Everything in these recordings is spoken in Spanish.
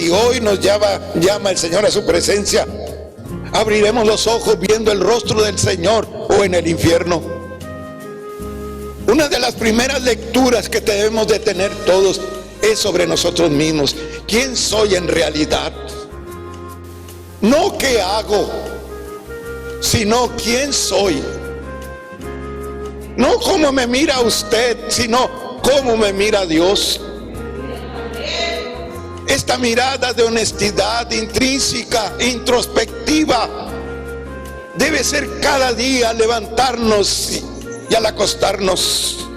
si hoy nos llama el Señor a su presencia, abriremos los ojos viendo el rostro del Señor o en el infierno. Una de las primeras lecturas que debemos de tener todos es sobre nosotros mismos. ¿Quién soy en realidad? No qué hago, sino quién soy. No cómo me mira usted, sino cómo me mira Dios. Esta mirada de honestidad intrínseca, introspectiva, debe ser cada día levantarnos y al acostarnos.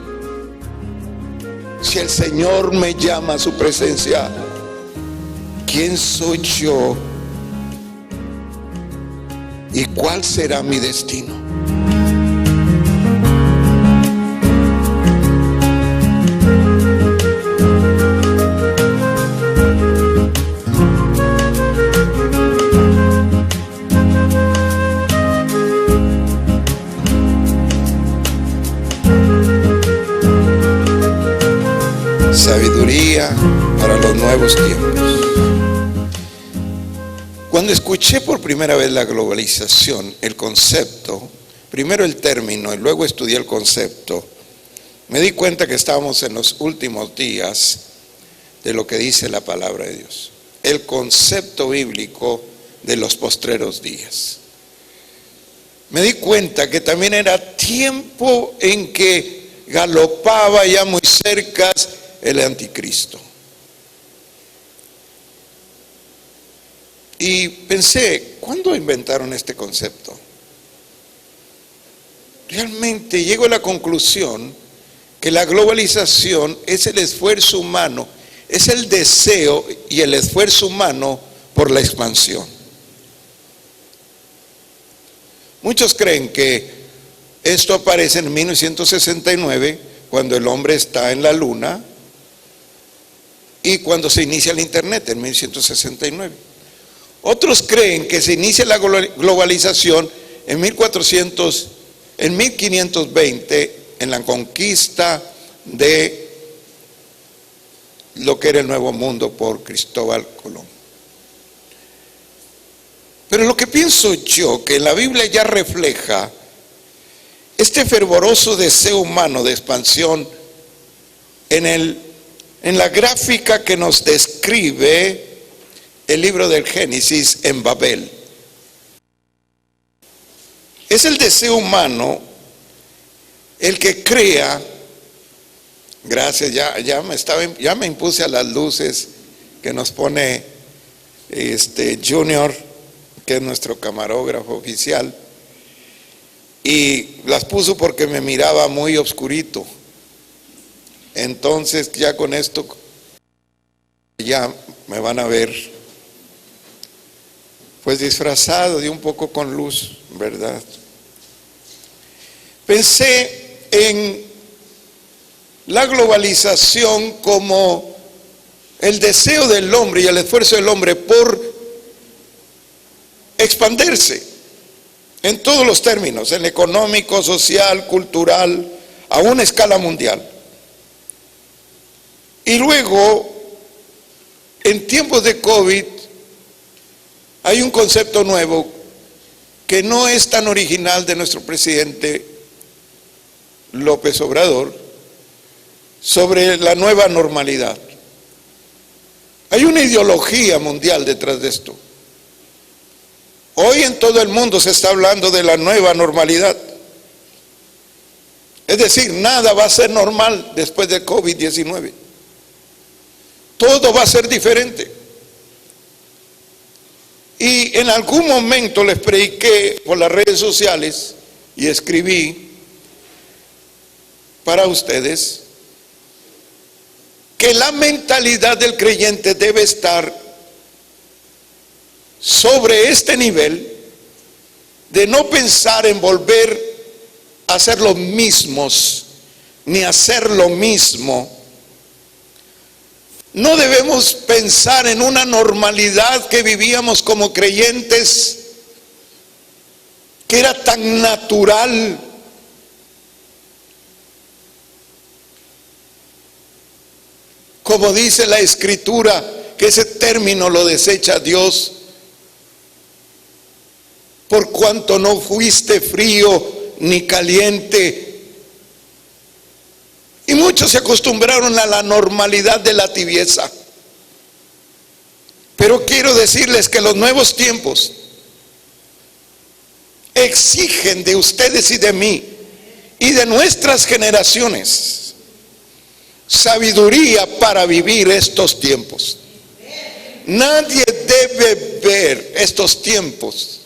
Si el Señor me llama a su presencia, ¿quién soy yo? ¿Y cuál será mi destino? Sabiduría para los nuevos tiempos. Cuando escuché por primera vez la globalización, el concepto, primero el término y luego estudié el concepto, me di cuenta que estábamos en los últimos días de lo que dice la palabra de Dios. El concepto bíblico de los postreros días. Me di cuenta que también era tiempo en que galopaba ya muy cerca el anticristo. Y pensé, ¿cuándo inventaron este concepto? Realmente llego a la conclusión que la globalización es el esfuerzo humano, es el deseo y el esfuerzo humano por la expansión. Muchos creen que esto aparece en 1969, cuando el hombre está en la luna, y cuando se inicia el internet en 1969. Otros creen que se inicia la globalización en 1520, en la conquista de lo que era el Nuevo Mundo por Cristóbal Colón. Pero lo que pienso yo, que la Biblia ya refleja este fervoroso deseo humano de expansión en la gráfica que nos describe el libro del Génesis en Babel. Es el deseo humano el que crea. Gracias, ya me impuse a las luces que nos pone Junior, que es nuestro camarógrafo oficial, y las puso porque me miraba muy oscurito. Entonces ya con esto ya me van a ver pues disfrazado de un poco con luz, ¿verdad? Pensé en la globalización como el deseo del hombre y el esfuerzo del hombre por expandirse en todos los términos, en económico, social, cultural, a una escala mundial. Y luego, en tiempos de COVID, hay un concepto nuevo que no es tan original de nuestro presidente López Obrador, sobre la nueva normalidad. Hay una ideología mundial detrás de esto. Hoy en todo el mundo se está hablando de la nueva normalidad. Es decir, nada va a ser normal después de COVID-19. Todo va a ser diferente. Y en algún momento les prediqué por las redes sociales y escribí para ustedes que la mentalidad del creyente debe estar sobre este nivel de no pensar en volver a ser los mismos, ni hacer lo mismo. No debemos pensar en una normalidad que vivíamos como creyentes, que era tan natural. Como dice la Escritura, que ese término lo desecha Dios, por cuanto no fuiste frío ni caliente. Y muchos se acostumbraron a la normalidad de la tibieza. Pero quiero decirles que los nuevos tiempos exigen de ustedes y de mí y de nuestras generaciones sabiduría para vivir estos tiempos. Nadie debe ver estos tiempos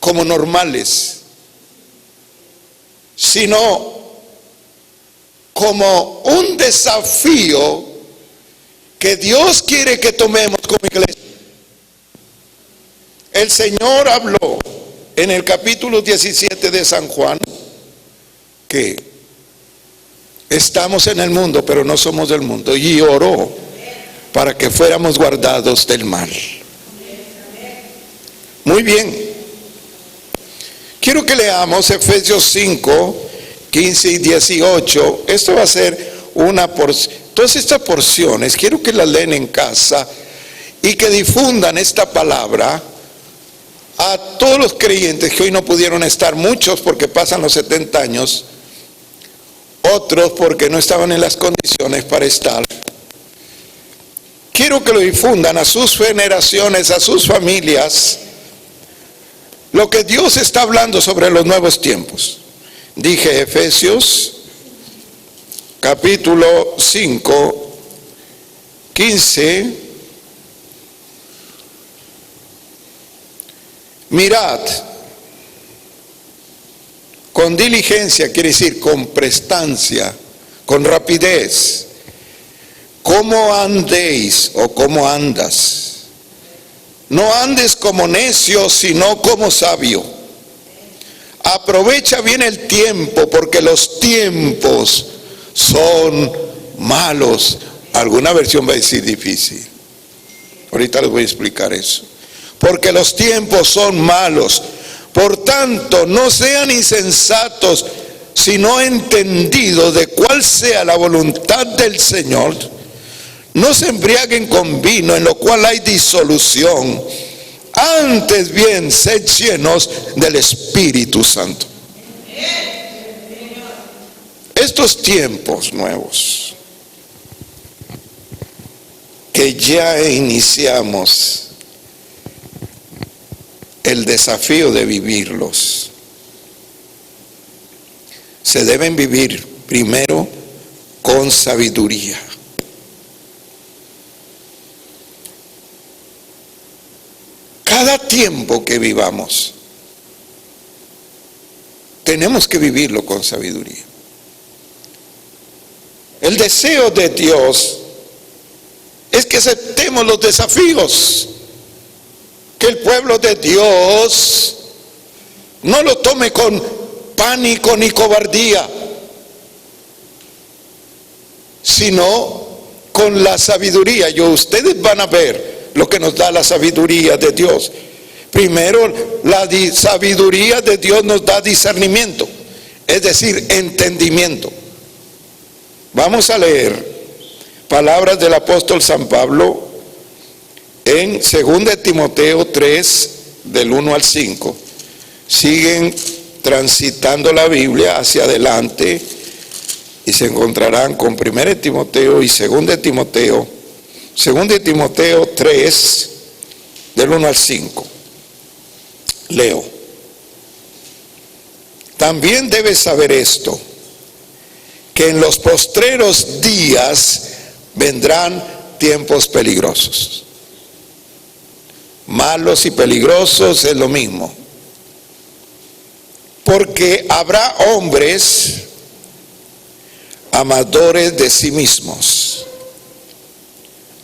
como normales, sino como un desafío que Dios quiere que tomemos como iglesia. El Señor habló en el capítulo 17 de San Juan que estamos en el mundo, pero no somos del mundo, y oró para que fuéramos guardados del mal. Muy bien. Quiero que leamos Efesios 5, 15 y 18. Esto va a ser una porción. Todas estas porciones quiero que las leen en casa y que difundan esta palabra a todos los creyentes que hoy no pudieron estar, muchos porque pasan los 70 años, otros porque no estaban en las condiciones para estar. Quiero que lo difundan a sus generaciones, a sus familias, lo que Dios está hablando sobre los nuevos tiempos. Dije Efesios capítulo 5, 15. Mirad, con diligencia, quiere decir con prestancia, con rapidez, cómo andéis o cómo andas. No andes como necio, sino como sabio. Aprovecha bien el tiempo, porque los tiempos son malos. Alguna versión va a decir difícil. Ahorita les voy a explicar eso. Porque los tiempos son malos. Por tanto, no sean insensatos, sino entendidos de cuál sea la voluntad del Señor. No se embriaguen con vino, en lo cual hay disolución. Antes bien, sed llenos del Espíritu Santo. Estos tiempos nuevos que ya iniciamos el desafío de vivirlos, se deben vivir primero con sabiduría. Cada tiempo que vivamos, tenemos que vivirlo con sabiduría. El deseo de Dios es que aceptemos los desafíos, que el pueblo de Dios no lo tome con pánico ni cobardía, sino con la sabiduría. Ustedes van a ver lo que nos da la sabiduría de Dios. Primero, la sabiduría de Dios nos da discernimiento, es decir, entendimiento. Vamos a leer palabras del apóstol San Pablo en 2 Timoteo 3, del 1 al 5. Siguen transitando la Biblia hacia adelante y se encontrarán con 1 Timoteo y 2 Timoteo. 2 Timoteo 3, del 1 al 5. Leo. También debes saber esto, que en los postreros días vendrán tiempos peligrosos. Malos y peligrosos es lo mismo. Porque habrá hombres amadores de sí mismos.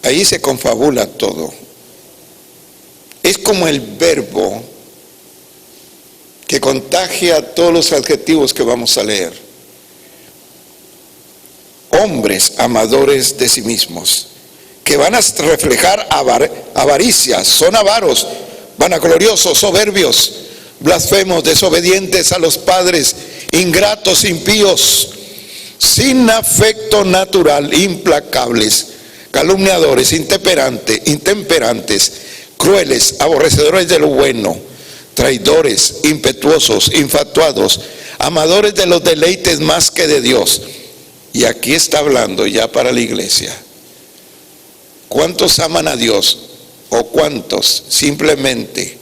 Ahí se confabula todo. Es como el verbo que contagia todos los adjetivos que vamos a leer. Hombres amadores de sí mismos, que van a reflejar avaricia, son avaros, vanagloriosos, soberbios, blasfemos, desobedientes a los padres, ingratos, impíos, sin afecto natural, implacables, calumniadores, intemperantes, crueles, aborrecedores de lo bueno, traidores, impetuosos, infatuados, amadores de los deleites más que de Dios. Y aquí está hablando ya para la iglesia. ¿Cuántos aman a Dios? ¿O cuántos simplemente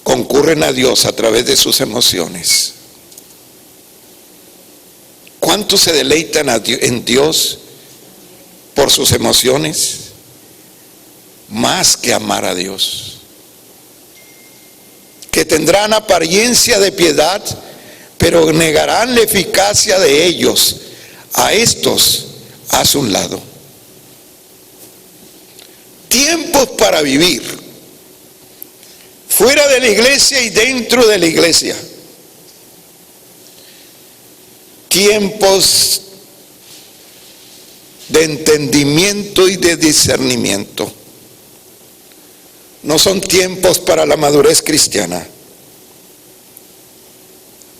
concurren a Dios a través de sus emociones? ¿Cuántos se deleitan en Dios por sus emociones? Más que amar a Dios. Que tendrán apariencia de piedad, pero negarán la eficacia de ellos. A estos haz un lado. Tiempos para vivir, fuera de la iglesia y dentro de la iglesia. Tiempos de entendimiento y de discernimiento. No son tiempos para la madurez cristiana.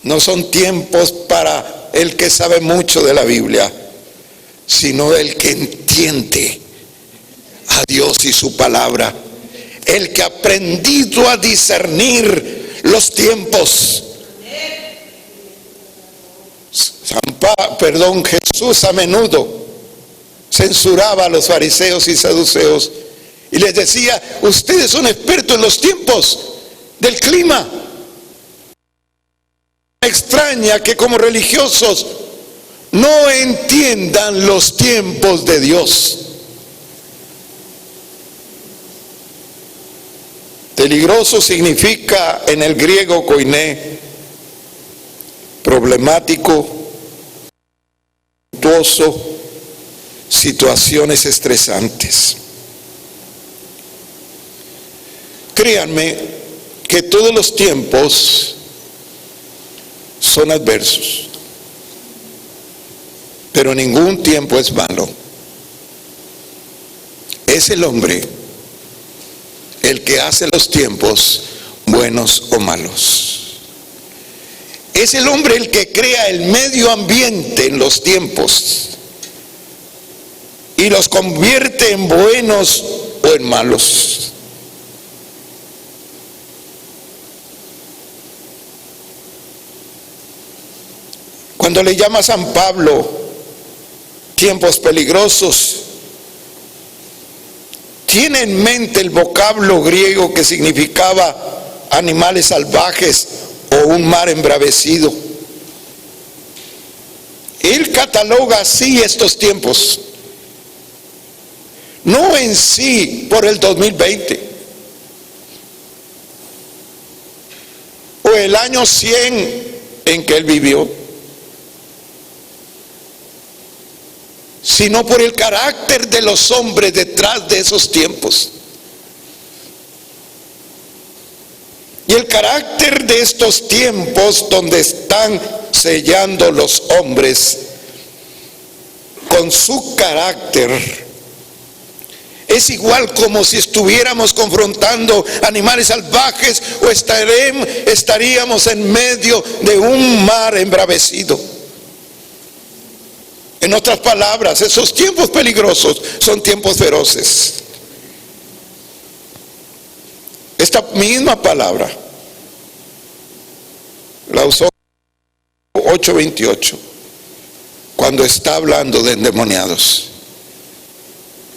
No son tiempos para el que sabe mucho de la Biblia, sino el que entiende a Dios y su palabra. El que ha aprendido a discernir los tiempos. Jesús a menudo censuraba a los fariseos y saduceos y les decía: ustedes son expertos en los tiempos del clima. Me extraña que como religiosos no entiendan los tiempos de Dios. Peligroso significa en el griego koiné, problemático, conflictuoso, situaciones estresantes. Créanme que todos los tiempos son adversos, pero ningún tiempo es malo. Es el hombre el que hace los tiempos buenos o malos. Es el hombre el que crea el medio ambiente en los tiempos y los convierte en buenos o en malos. Cuando le llama a San Pablo tiempos peligrosos, tiene en mente el vocablo griego que significaba animales salvajes o un mar embravecido. Él cataloga así estos tiempos, no en sí por el 2020 o el año 100 en que él vivió, sino por el carácter de los hombres detrás de esos tiempos. Y el carácter de estos tiempos donde están sellando los hombres con su carácter es igual como si estuviéramos confrontando animales salvajes o estaríamos en medio de un mar embravecido. En otras palabras, esos tiempos peligrosos son tiempos feroces. Esta misma palabra la usó 8:28 cuando está hablando de endemoniados.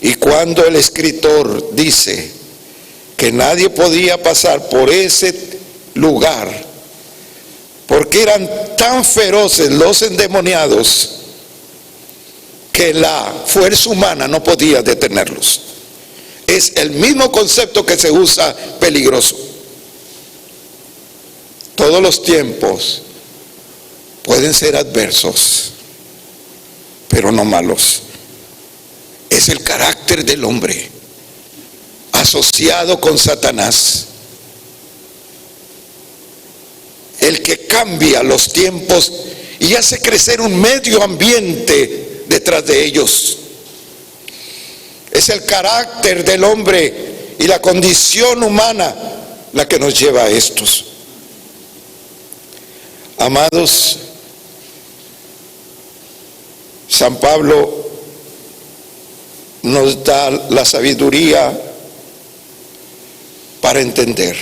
Y cuando el escritor dice que nadie podía pasar por ese lugar porque eran tan feroces los endemoniados que la fuerza humana no podía detenerlos. Es el mismo concepto que se usa peligroso. Todos los tiempos pueden ser adversos, pero no malos. Es el carácter del hombre asociado con Satanás el que cambia los tiempos y hace crecer un medio ambiente detrás de ellos. Es el carácter del hombre y la condición humana la que nos lleva a estos. Amados, San Pablo nos da la sabiduría para entender.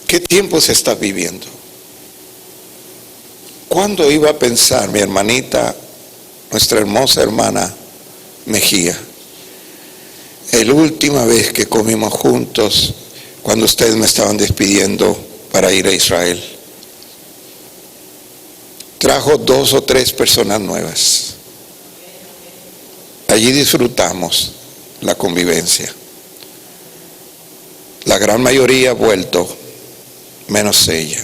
¿Qué tiempo se está viviendo? ¿Cuándo iba a pensar mi hermanita, nuestra hermosa hermana Mejía, la última vez que comimos juntos, cuando ustedes me estaban despidiendo para ir a Israel? Trajo 2 o 3 personas nuevas. Allí disfrutamos la convivencia. La gran mayoría ha vuelto, menos ella.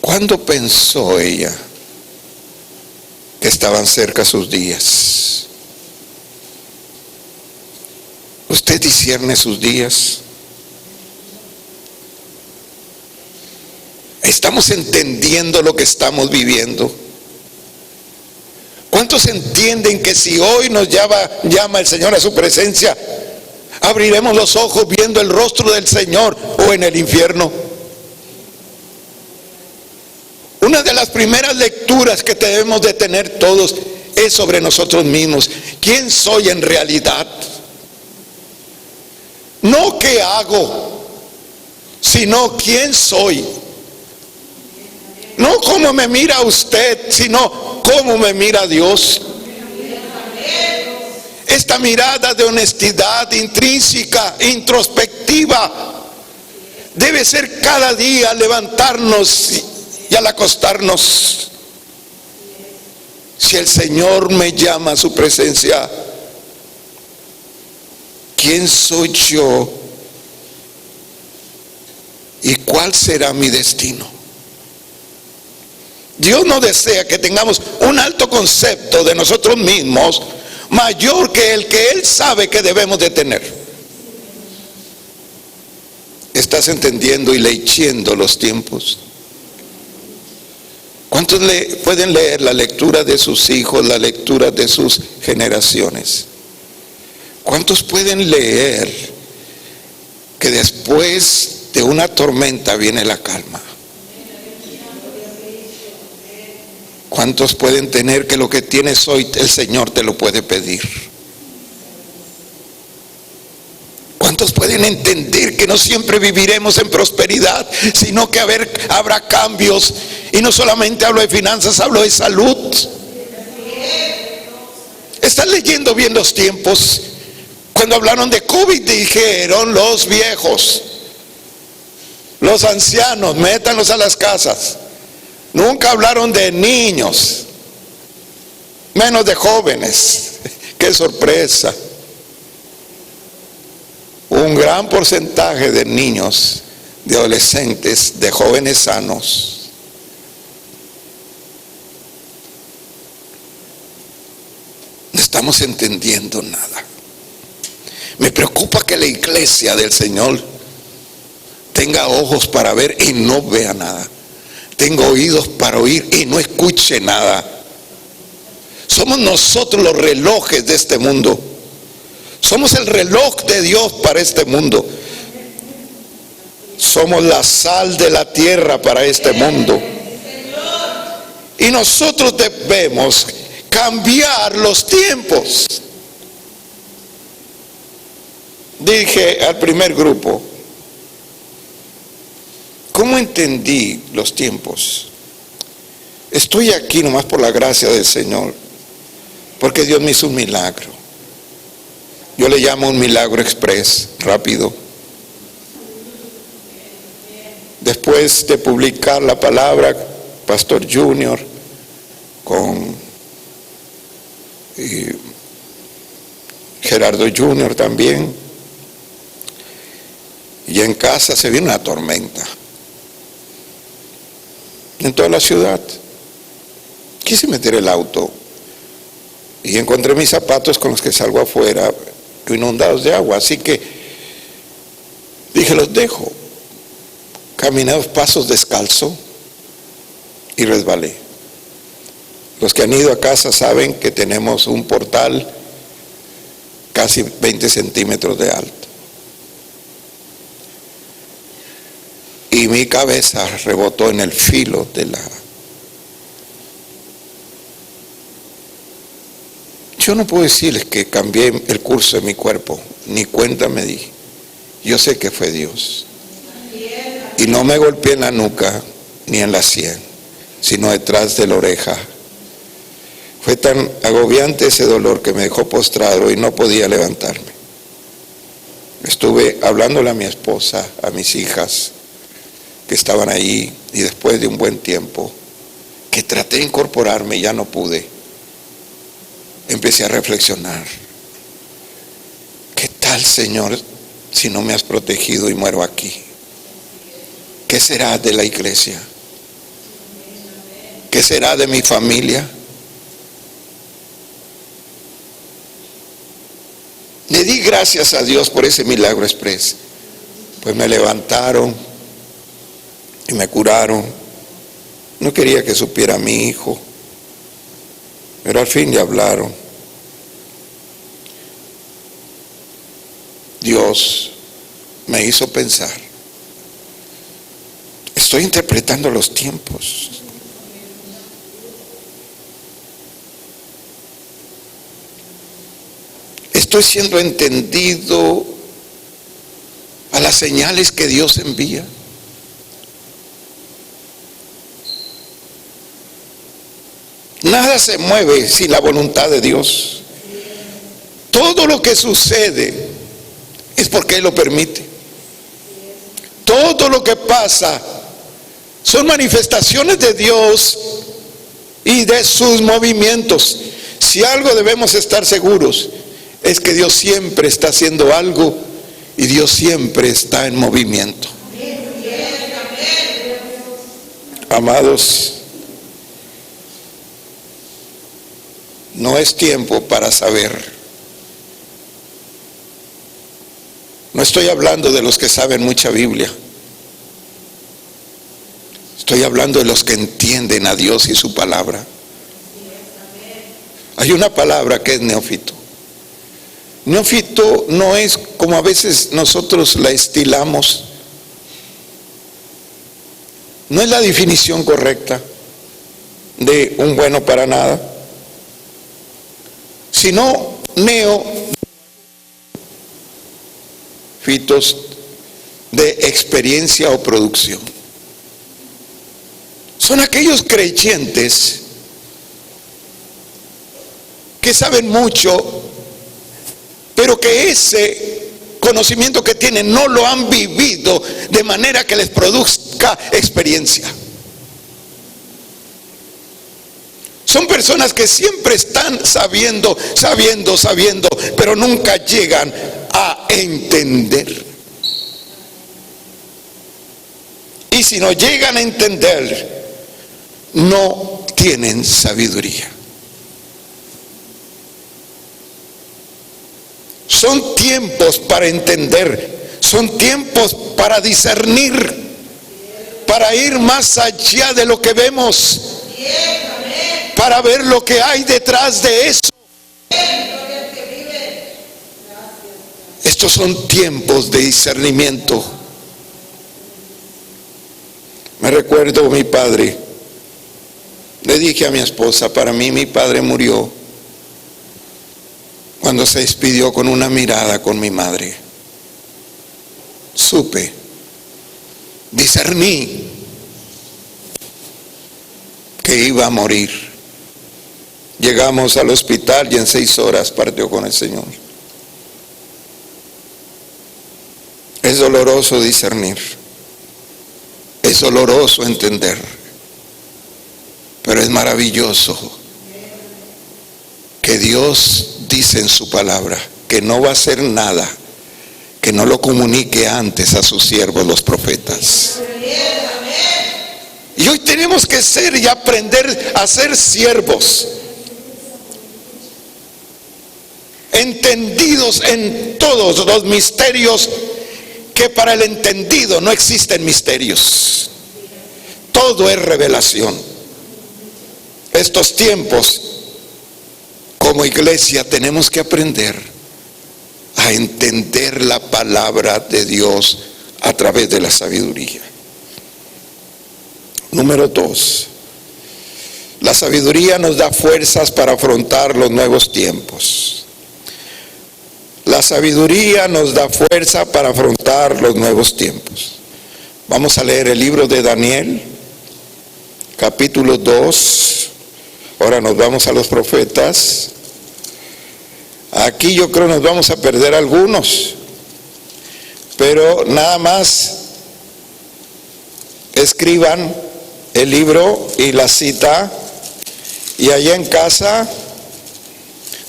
¿Cuándo pensó ella que estaban cerca sus días? ¿Usted discierne sus días? ¿Estamos entendiendo lo que estamos viviendo? ¿Cuántos entienden que si hoy nos llama el Señor a su presencia, abriremos los ojos viendo el rostro del Señor o en el infierno? Una de las primeras lecturas que debemos de tener todos es sobre nosotros mismos. ¿Quién soy en realidad? No qué hago, sino quién soy. No cómo me mira usted, sino cómo me mira Dios. Esta mirada de honestidad intrínseca, introspectiva, debe ser cada día levantarnos y al acostarnos. Si el Señor me llama a su presencia, ¿quién soy yo? ¿Y cuál será mi destino? Dios no desea que tengamos un alto concepto de nosotros mismos mayor que el que Él sabe que debemos de tener. ¿Estás entendiendo y leyendo los tiempos? ¿Cuántos pueden leer la lectura de sus hijos, la lectura de sus generaciones? ¿Cuántos pueden leer que después de una tormenta viene la calma? ¿Cuántos pueden tener que lo que tienes hoy el Señor te lo puede pedir? ¿Cuántos pueden entender que no siempre viviremos en prosperidad, sino que habrá cambios? Y no solamente hablo de finanzas, hablo de salud. ¿Están leyendo bien los tiempos? Cuando hablaron de COVID dijeron los viejos, los ancianos, métanlos a las casas. Nunca hablaron de niños, menos de jóvenes. ¡Qué sorpresa! Un gran porcentaje de niños, de adolescentes, de jóvenes sanos. No estamos entendiendo nada. Me preocupa que la iglesia del Señor tenga ojos para ver y no vea nada. Tengo oídos para oír y no escuche nada. Somos nosotros los relojes de este mundo. Somos el reloj de Dios para este mundo. Somos la sal de la tierra para este mundo. Y nosotros debemos cambiar los tiempos. Dije al primer grupo, ¿cómo entendí los tiempos? Estoy aquí nomás por la gracia del Señor, porque Dios me hizo un milagro. Yo le llamo un milagro express, rápido. Después de publicar la palabra, Pastor Junior con Gerardo Junior también, y en casa se vino una tormenta en toda la ciudad. Quise meter el auto y encontré mis zapatos con los que salgo afuera inundados de agua, así que dije, los dejo. Caminé 2 pasos descalzo y resbalé. Los que han ido a casa saben que tenemos un portal casi 20 centímetros de alto. Y mi cabeza rebotó en el filo de la Yo no puedo decirles que cambié el curso de mi cuerpo, ni cuenta me di. Yo sé que fue Dios. Y no me golpeé en la nuca ni en la sien, sino detrás de la oreja. Fue tan agobiante ese dolor que me dejó postrado y no podía levantarme. Estuve hablándole a mi esposa, a mis hijas que estaban ahí, y después de un buen tiempo que traté de incorporarme y ya no pude, empecé a reflexionar. ¿Qué tal, Señor, si no me has protegido y muero aquí? ¿Qué será de la iglesia? ¿Qué será de mi familia? Le di gracias a Dios por ese milagro express. Pues me levantaron y me curaron. No quería que supiera mi hijo, pero al fin le hablaron. Dios me hizo pensar, estoy interpretando los tiempos. Estoy siendo entendido a las señales que Dios envía. Nada se mueve sin la voluntad de Dios. Todo lo que sucede es porque Él lo permite. Todo lo que pasa son manifestaciones de Dios y de sus movimientos. Si algo debemos estar seguros, es que Dios siempre está haciendo algo y Dios siempre está en movimiento. Amados, no es tiempo para saber. No estoy hablando de los que saben mucha Biblia. Estoy hablando de los que entienden a Dios y su palabra. Hay una palabra que es neófito. Neófito no es como a veces nosotros la estilamos. No es la definición correcta de un bueno para nada, sino neófitos de experiencia o producción. Son aquellos creyentes que saben mucho, pero que ese conocimiento que tienen no lo han vivido de manera que les produzca experiencia. Son personas que siempre están sabiendo, pero nunca llegan a entender. Y si no llegan a entender, no tienen sabiduría. Son tiempos para entender, son tiempos para discernir, para ir más allá de lo que vemos, para ver lo que hay detrás de eso. Estos son tiempos de discernimiento. Me recuerdo mi padre. Le dije a mi esposa, para mí mi padre murió cuando se despidió con una mirada con mi madre. Supe, discerní que iba a morir. Llegamos al hospital y en 6 horas partió con el Señor. Es doloroso discernir, es doloroso entender, pero es maravilloso que Dios dice en su palabra que no va a hacer nada que no lo comunique antes a sus siervos los profetas. Y hoy tenemos que ser y aprender a ser siervos, entendidos en todos los misterios, que para el entendido no existen misterios. Todo es revelación. Estos tiempos, como iglesia, tenemos que aprender a entender la palabra de Dios a través de la sabiduría. Número 2, La sabiduría nos da fuerzas para afrontar los nuevos tiempos. La sabiduría nos da fuerza para afrontar los nuevos tiempos. Vamos a leer el libro de Daniel, capítulo 2. Ahora nos vamos a los profetas. Aquí yo creo nos vamos a perder algunos, pero nada más escriban el libro y la cita, y allá en casa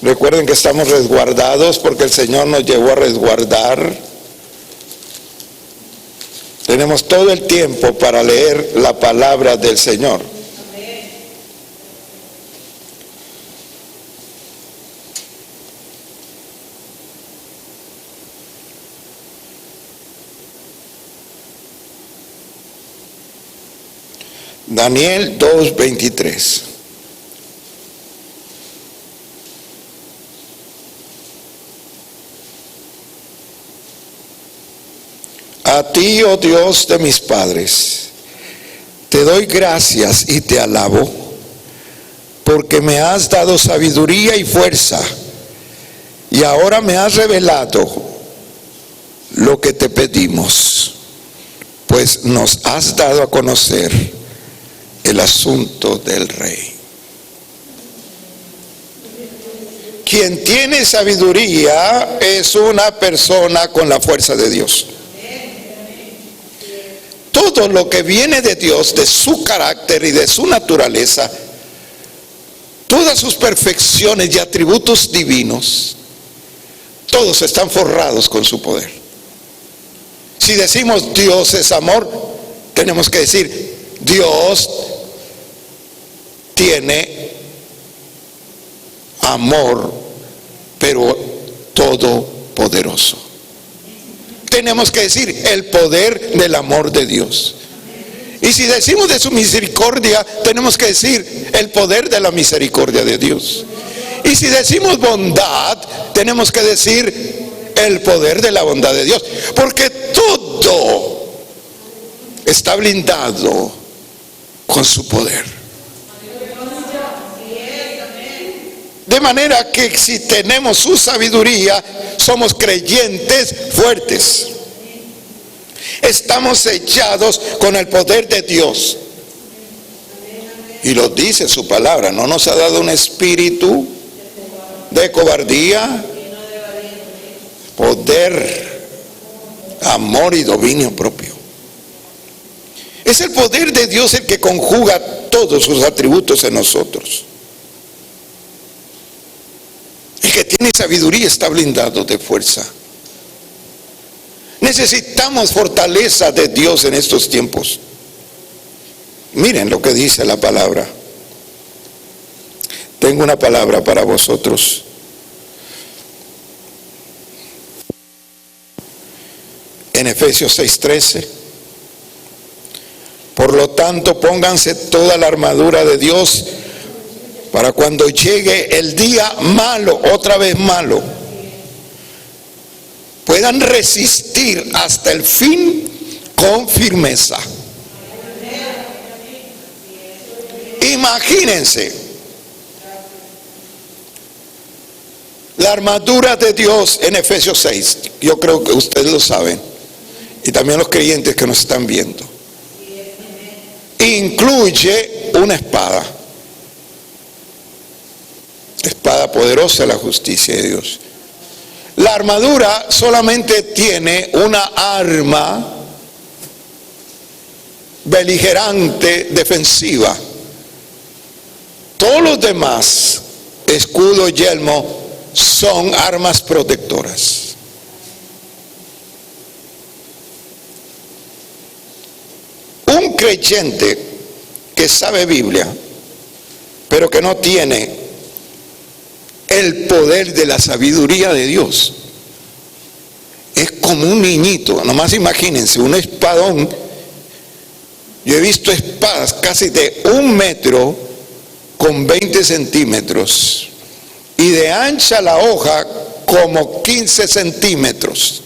recuerden que estamos resguardados porque el Señor nos llevó a resguardar. Tenemos todo el tiempo para leer la palabra del Señor. Daniel 2:23. A ti, oh Dios de mis padres, te doy gracias y te alabo, porque me has dado sabiduría y fuerza, y ahora me has revelado lo que te pedimos, pues nos has dado a conocer el asunto del rey. Quien tiene sabiduría es una persona con la fuerza de Dios. Todo lo que viene de Dios, de su carácter y de su naturaleza, todas sus perfecciones y atributos divinos, todos están forrados con su poder. Si decimos Dios es amor, tenemos que decir Dios tiene amor, pero todopoderoso. Tenemos que decir el poder del amor de Dios. Y si decimos de su misericordia, tenemos que decir el poder de la misericordia de Dios. Y si decimos bondad, tenemos que decir el poder de la bondad de Dios. Porque todo está blindado con su poder. De manera que si tenemos su sabiduría, somos creyentes fuertes. Estamos sellados con el poder de Dios. Y lo dice su palabra, no nos ha dado un espíritu de cobardía, poder, amor y dominio propio. Es el poder de Dios el que conjuga todos sus atributos en nosotros. El que tiene sabiduría está blindado de fuerza. Necesitamos fortaleza de Dios en estos tiempos. Miren lo que dice la palabra. Tengo una palabra para vosotros. En Efesios 6:13. Por lo tanto, pónganse toda la armadura de Dios para cuando llegue el día malo, otra vez malo, puedan resistir hasta el fin con firmeza. Imagínense la armadura de Dios en Efesios 6. Yo creo que ustedes lo saben, y también los creyentes que nos están viendo. Incluye una espada. Espada poderosa de la justicia de Dios. La armadura solamente tiene una arma beligerante, defensiva. Todos los demás, escudo, yelmo, son armas protectoras. Un creyente que sabe Biblia, pero que no tiene el poder de la sabiduría de Dios, es como un niñito. Nomás imagínense, un espadón. Yo he visto espadas casi de 1 metro con 20 centímetros y de ancha la hoja como 15 centímetros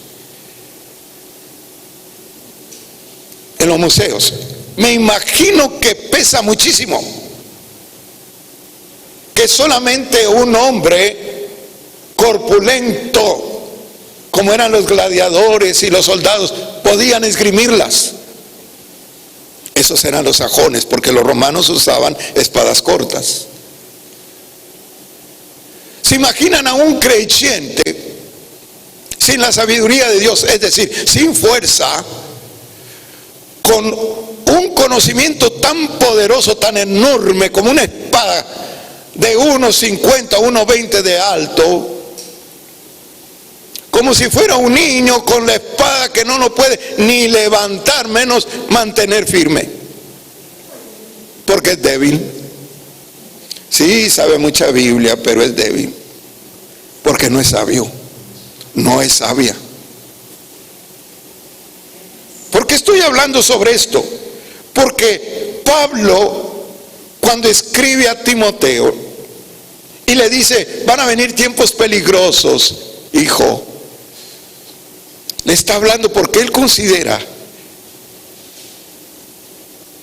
en los museos. Me imagino que pesa muchísimo. que solamente un hombre corpulento, como eran los gladiadores y los soldados, podían esgrimirlas. Esos eran los sajones, porque los romanos usaban espadas cortas. ¿Se imaginan a un creyente sin la sabiduría de Dios, es decir, sin fuerza, con un conocimiento tan poderoso, tan enorme, como una espada de 1,50, 1,20 de alto, como si fuera un niño con la espada que no lo puede ni levantar, menos mantener firme, porque es débil? Sí, sabe mucha Biblia, pero es débil, porque no es sabio, no es sabia. ¿Por qué estoy hablando sobre esto? Porque Pablo, cuando escribe a Timoteo y le dice, van a venir tiempos peligrosos, hijo, le está hablando porque él considera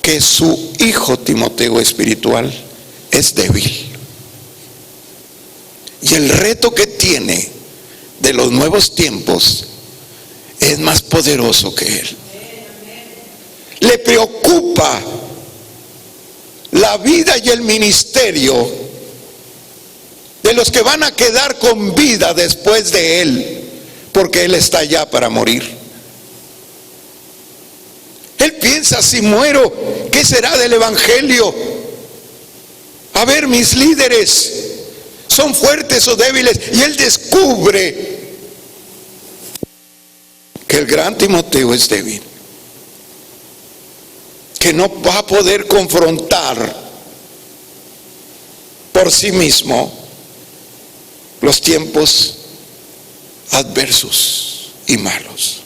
que su hijo Timoteo espiritual es débil. Y el reto que tiene de los nuevos tiempos es más poderoso que él. Le preocupa la vida y el ministerio de los que van a quedar con vida después de él, porque él está ya para morir. Él piensa, si muero, ¿qué será del evangelio? A ver, mis líderes, ¿son fuertes o débiles? Y él descubre que el gran Timoteo es débil, que no va a poder confrontar por sí mismo los tiempos adversos y malos.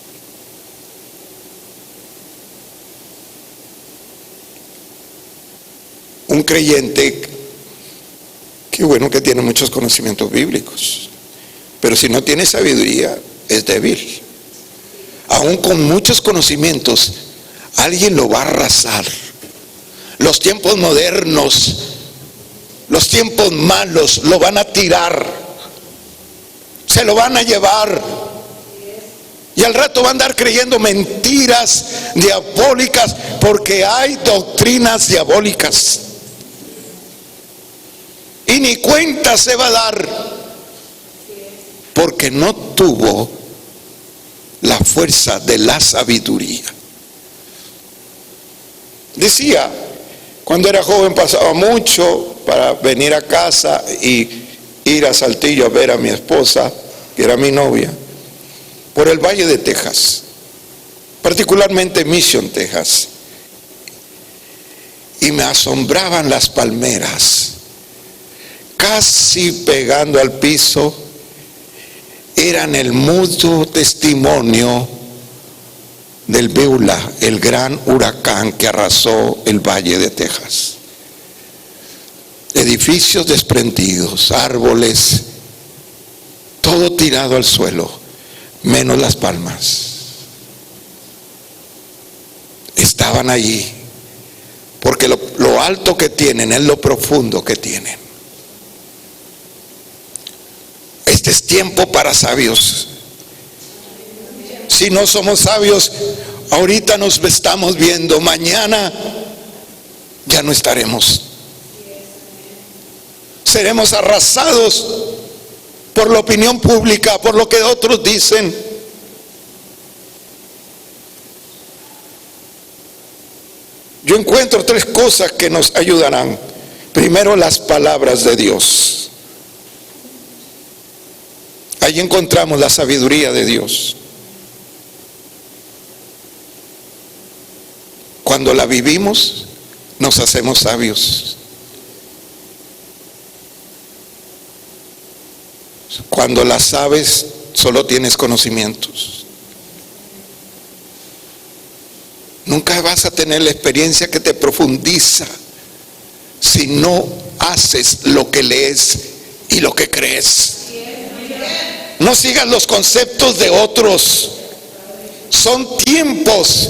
Un creyente, qué bueno que tiene muchos conocimientos bíblicos, pero si no tiene sabiduría, es débil. Aún con muchos conocimientos, alguien lo va a arrasar. Los tiempos modernos, los tiempos malos, lo van a tirar, se lo van a llevar, y al rato va a andar creyendo mentiras diabólicas, porque hay doctrinas diabólicas, y ni cuenta se va a dar, porque no tuvo la fuerza de la sabiduría. Decía, cuando era joven pasaba mucho para venir a casa y ir a Saltillo a ver a mi esposa, que era mi novia, por el Valle de Texas, particularmente Mission, Texas, y me asombraban las palmeras, casi pegando al piso. Eran el mudo testimonio del Beula, el gran huracán que arrasó el Valle de Texas. Edificios desprendidos, árboles, todo tirado al suelo, menos las palmas. Estaban allí, porque lo alto que tienen es lo profundo que tienen. Este es tiempo para sabios. Si no somos sabios, ahorita nos estamos viendo, mañana ya no estaremos. Seremos arrasados por la opinión pública, por lo que otros dicen. Yo encuentro 3 cosas que nos ayudarán. Primero, las palabras de Dios. Ahí encontramos la sabiduría de Dios. Cuando la vivimos, nos hacemos sabios. Cuando la sabes, solo tienes conocimientos. Nunca vas a tener la experiencia que te profundiza si no haces lo que lees y lo que crees. No sigas los conceptos de otros. Son tiempos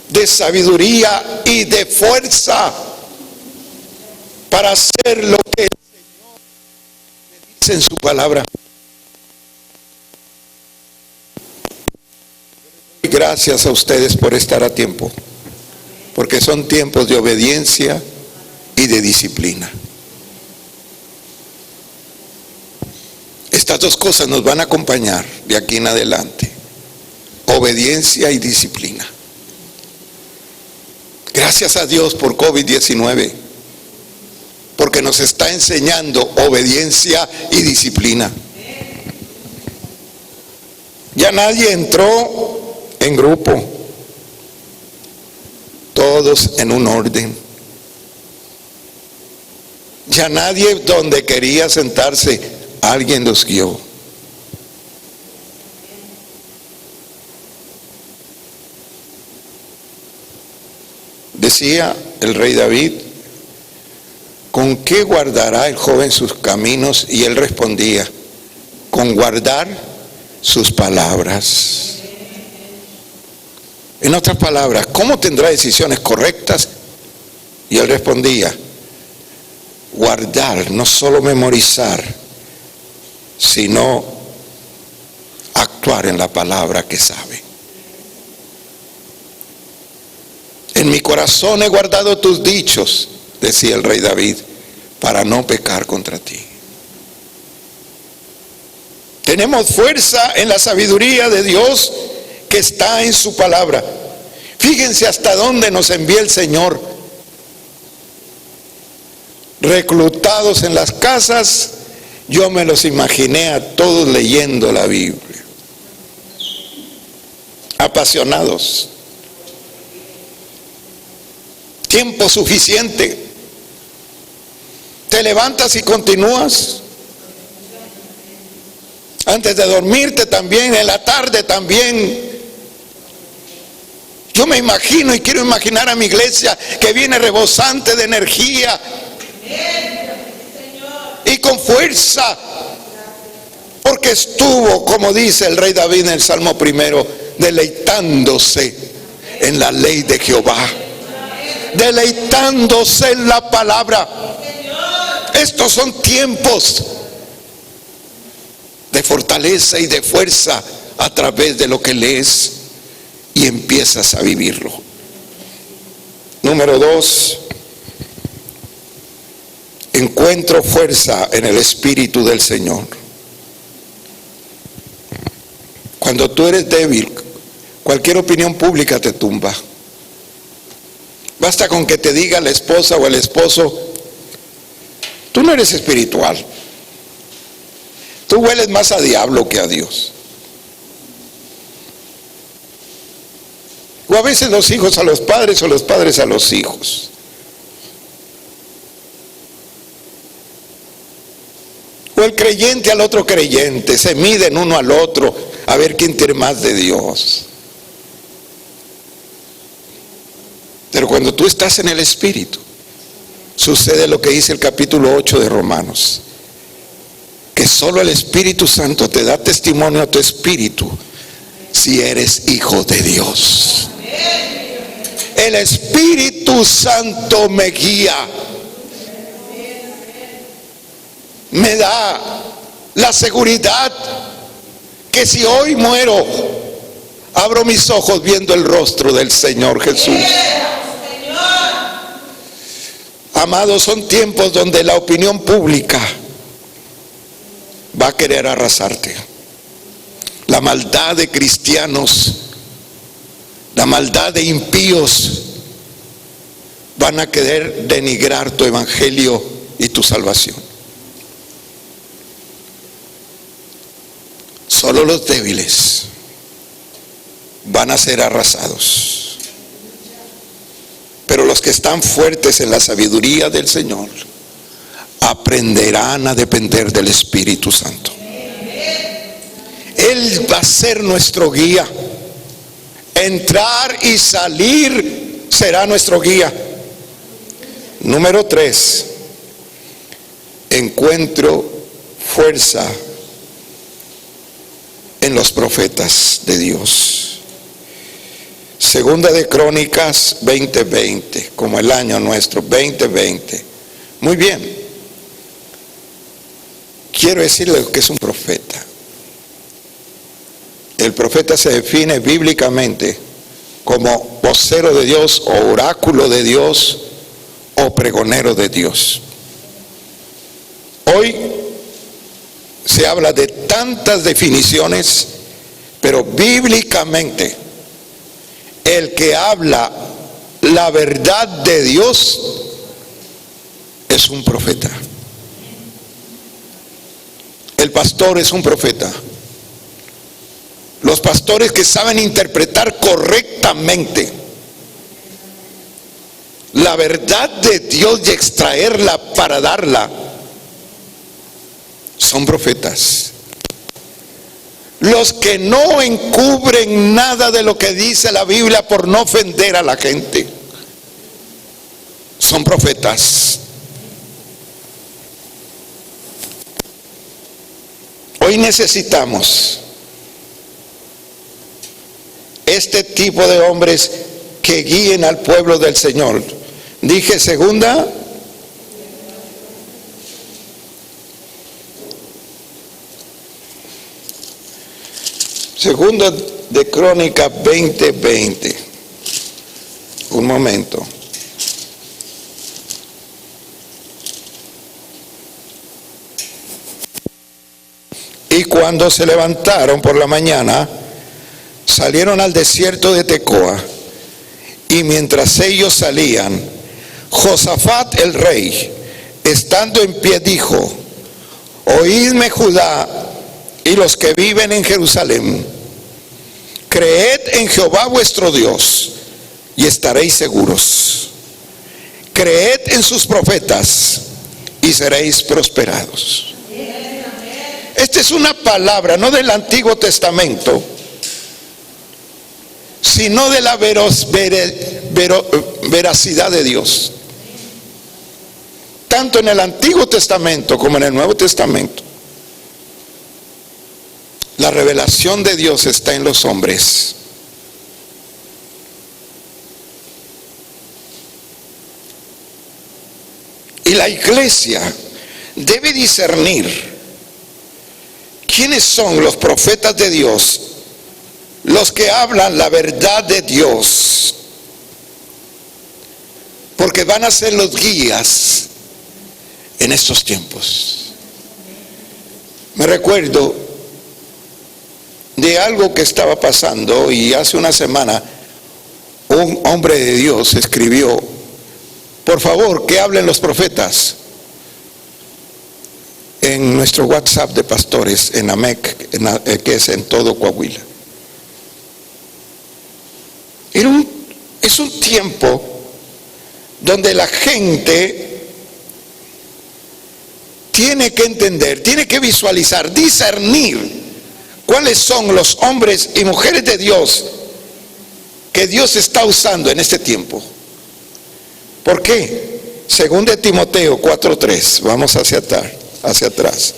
de sabiduría y de fuerza para ser hacer lo que el Señor me dice en su palabra. Y gracias a ustedes por estar a tiempo, porque son tiempos de obediencia y de disciplina. Estas dos cosas nos van a acompañar de aquí en adelante: obediencia y disciplina. Gracias a Dios por COVID-19, porque nos está enseñando obediencia y disciplina. Ya nadie entró en grupo, todos en un orden. Ya nadie donde quería sentarse, alguien los guió. Decía el rey David: ¿con qué guardará el joven sus caminos? Y él respondía: con guardar sus palabras. En otras palabras, ¿cómo tendrá decisiones correctas? Y él respondía: guardar, no solo memorizar, sino actuar en la palabra que sabe. En mi corazón he guardado tus dichos, decía el rey David, para no pecar contra ti. Tenemos fuerza en la sabiduría de Dios que está en su palabra. Fíjense hasta dónde nos envía el Señor. Reclutados en las casas, yo me los imaginé a todos leyendo la Biblia, apasionados. Tiempo suficiente. Te levantas y continúas. Antes de dormirte también, en la tarde también. Yo me imagino y quiero imaginar a mi iglesia que viene rebosante de energía y con fuerza, porque estuvo, como dice el rey David en el Salmo 1, deleitándose en la ley de Jehová, deleitándose en la palabra. Estos son tiempos de fortaleza y de fuerza a través de lo que lees y empiezas a vivirlo. Número 2, encuentro fuerza en el Espíritu del Señor. Cuando tú eres débil, cualquier opinión pública te tumba. Basta con que te diga la esposa o el esposo: tú no eres espiritual, tú hueles más a diablo que a Dios. O a veces los hijos a los padres o los padres a los hijos. O el creyente al otro creyente, se miden uno al otro a ver quién tiene más de Dios. Pero cuando tú estás en el Espíritu, sucede lo que dice el capítulo 8 de Romanos, que solo el Espíritu Santo te da testimonio a tu espíritu si eres hijo de Dios. El Espíritu Santo me guía, me da la seguridad que si hoy muero, abro mis ojos viendo el rostro del Señor Jesús. Amados, son tiempos donde la opinión pública va a querer arrasarte. La maldad de cristianos, la maldad de impíos van a querer denigrar tu evangelio y tu salvación. Solo los débiles van a ser arrasados. Pero los que están fuertes en la sabiduría del Señor aprenderán a depender del Espíritu Santo. Él va a ser nuestro guía. Entrar y salir será nuestro guía. Número 3, encuentro fuerza en los profetas de Dios. Segunda de Crónicas 20:20, como el año nuestro, 20:20. Muy bien. quiero decirle que es un profeta. El profeta se define bíblicamente como vocero de Dios, o oráculo de Dios, o pregonero de Dios. Hoy se habla de tantas definiciones, pero bíblicamente el que habla la verdad de Dios es un profeta. El pastor es un profeta. Los pastores que saben interpretar correctamente la verdad de Dios y extraerla para darla, son profetas. Los que no encubren nada de lo que dice la Biblia por no ofender a la gente, son profetas. Hoy necesitamos este tipo de hombres que guíen al pueblo del Señor. Dije segunda de Crónicas 20:20. Un momento. Y cuando se levantaron por la mañana, salieron al desierto de Tecoa, y mientras ellos salían, Josafat el rey, estando en pie, dijo: oídme Judá y los que viven en Jerusalén, creed en Jehová vuestro Dios y estaréis seguros. Creed en sus profetas y seréis prosperados. Esta es una palabra no del Antiguo Testamento, sino de la veracidad de Dios. Tanto en el Antiguo Testamento como en el Nuevo Testamento, la revelación de Dios está en los hombres. Y la iglesia debe discernir quiénes son los profetas de Dios, los que hablan la verdad de Dios, porque van a ser los guías en estos tiempos. Me recuerdo de algo que estaba pasando, y hace una semana un hombre de Dios escribió: por favor, que hablen los profetas, en nuestro WhatsApp de pastores en AMEC, que es en todo Coahuila. Es un tiempo donde la gente tiene que entender, tiene que visualizar, discernir cuáles son los hombres y mujeres de Dios que Dios está usando en este tiempo. ¿Por qué? Según de Timoteo 4:3, vamos hacia atrás.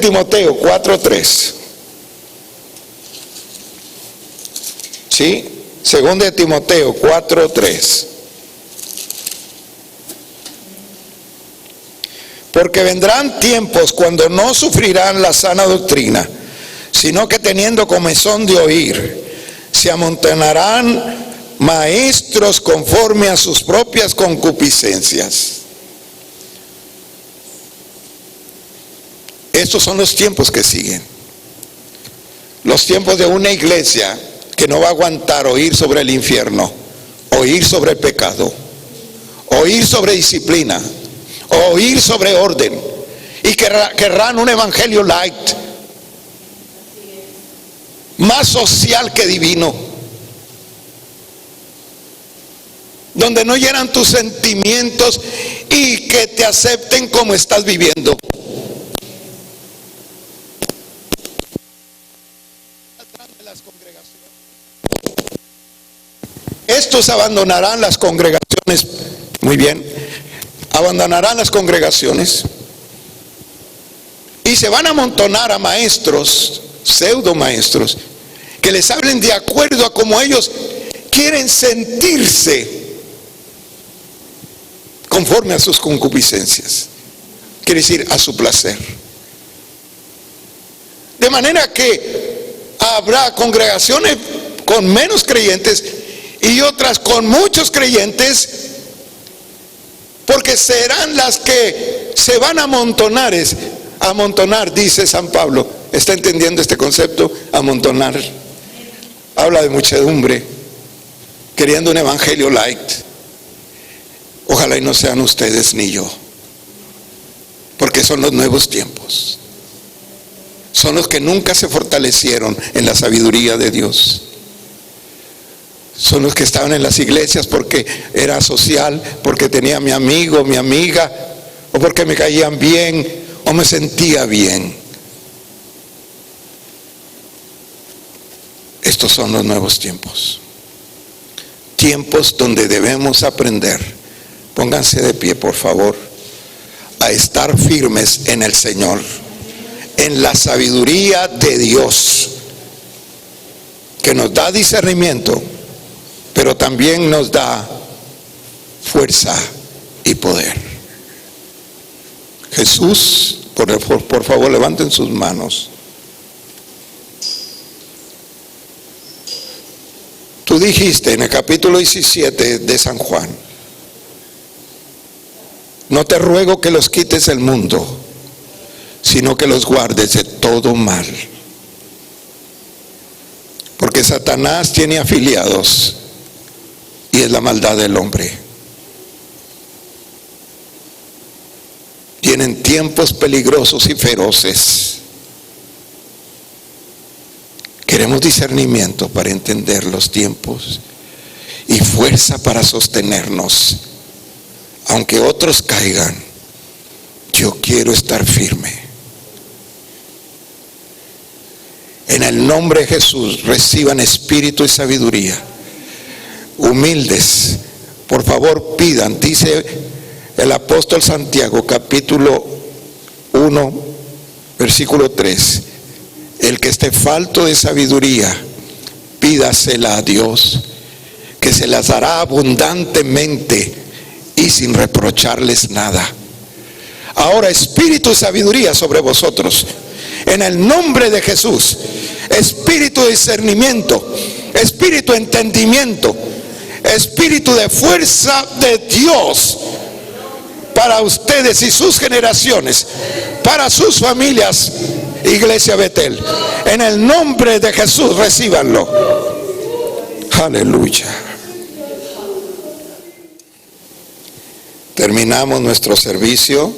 Timoteo 4:3. ¿Sí? Según de Timoteo 4:3. Porque vendrán tiempos cuando no sufrirán la sana doctrina, sino que teniendo comezón de oír, se amontonarán maestros conforme a sus propias concupiscencias. Estos son los tiempos que siguen. Los tiempos de una iglesia que no va a aguantar oír sobre el infierno, oír sobre el pecado, oír sobre disciplina, oír sobre orden, y querrán un evangelio light, más social que divino, donde no hieran tus sentimientos y que te acepten como estás viviendo. Estos abandonarán las congregaciones, muy bien, abandonarán las congregaciones y se van a amontonar a maestros, pseudo maestros, que les hablen de acuerdo a cómo ellos quieren sentirse conforme a sus concupiscencias. quiere decir a su placer. De manera que habrá congregaciones con menos creyentes y otras con muchos creyentes, porque serán las que se van a amontonar, dice San Pablo. ¿Está entendiendo este concepto? Amontonar. Habla de muchedumbre, queriendo un evangelio light. Ojalá y no sean ustedes ni yo, porque son los nuevos tiempos. Son los que nunca se fortalecieron en la sabiduría de Dios. Son los que estaban en las iglesias porque era social, porque tenía mi amigo, mi amiga, o porque me caían bien, o me sentía bien. Estos son los nuevos tiempos. Tiempos donde debemos aprender, pónganse de pie por favor, a estar firmes en el Señor, en la sabiduría de Dios, que nos da discernimiento, pero también nos da fuerza y poder. Jesús, por favor, levanten sus manos. Tú dijiste en el capítulo 17 de San Juan: no te ruego que los quites del mundo, sino que los guardes de todo mal. Porque Satanás tiene afiliados y es la maldad del hombre. Tienen tiempos peligrosos y feroces. Queremos discernimiento para entender los tiempos y fuerza para sostenernos. Aunque otros caigan, yo quiero estar firme. En el nombre de Jesús, reciban espíritu y sabiduría. Humildes, por favor pidan. Dice el apóstol Santiago, capítulo 1, versículo 3. El que esté falto de sabiduría, pídasela a Dios, que se las dará abundantemente y sin reprocharles nada. Ahora, espíritu y sabiduría sobre vosotros, en el nombre de Jesús. Espíritu de discernimiento, espíritu de entendimiento, espíritu de fuerza de Dios para ustedes y sus generaciones, para sus familias. Iglesia Betel, en el nombre de Jesús, recíbanlo. Aleluya. Terminamos nuestro servicio.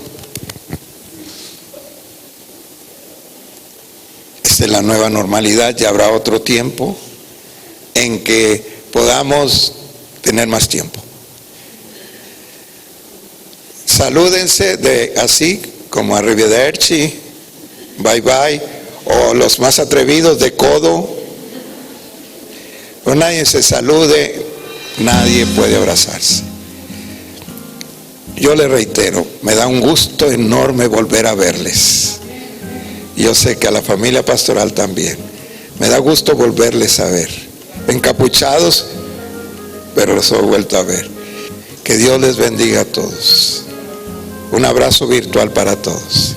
Esta es la nueva normalidad. Ya habrá otro tiempo en que podamos tener más tiempo. Salúdense de así como arrivederci, bye bye, o los más atrevidos de codo. O nadie se salude, nadie puede abrazarse. Yo le reitero, me da un gusto enorme volver a verles. Yo sé que a la familia pastoral también. Me da gusto volverles a ver. Encapuchados, pero los he vuelto a ver. Que Dios les bendiga a todos. Un abrazo virtual para todos.